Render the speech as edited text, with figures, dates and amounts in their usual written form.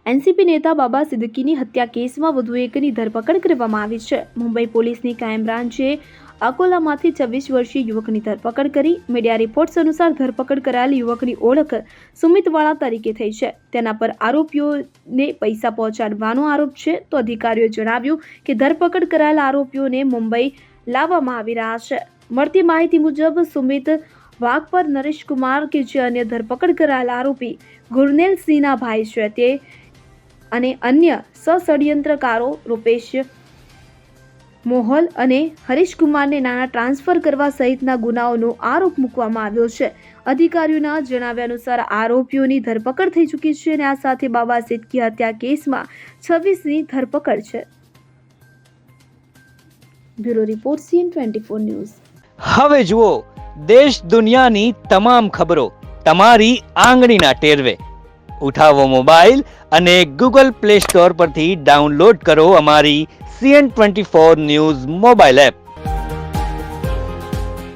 NCP નેતા બાબા સિદ્દીકીની હત્યા કેસમાં વધુ એકની ધરપકડ કરવામાં આવી છે. મુંબઈ પોલીસની ક્રાઇમ બ્રાન્ચે અકોલામાંથી 26 વર્ષીય યુવકની ધરપકડ કરી. મીડિયા રિપોર્ટ્સ અનુસાર ધરપકડ કરાયેલ યુવકની ઓળખ સુમિતવાળા તરીકે થઈ છે. તેના પર આરોપીઓને પૈસા પહોંચાડવાનો આરોપ છે. તો અધિકારીઓએ જણાવ્યું કે ધરપકડ કરાયેલ આરોપીઓને મુંબઈ લાવવામાં આવી રહ્યા છે. મળતી માહિતી મુજબ સુમિત વાઘપર નરેશ કુમાર કે જે અન્ય ધરપકડ કરાયેલ આરોપી ગુરનેલ સિંહના ભાઈ છે તે અને અન્ય સષડયંત્રકારો રૂપેશ મોહલ અને હરીશ કુમારને નાણાં ટ્રાન્સફર કરવા સહિતના ગુનાઓનો આરોપ મૂકવામાં આવ્યો છે. અધિકારીઓના જણાવ્યા અનુસાર આરોપીઓની ધરપકડ થઈ ચૂકી છે અને આ સાથે બાબા સિદ્દીકી હત્યા કેસમાં 26ની ધરપકડ છે. Bureau report CN24 news. હવે જુઓ દેશ દુનિયાની તમામ ખબરો તમારી આંગળીના ટેરવે. ઉઠાવો મોબાઈલ અને Google Play Store પરથી ડાઉનલોડ કરો અમારી CN24 ન્યૂઝ મોબાઈલ એપ.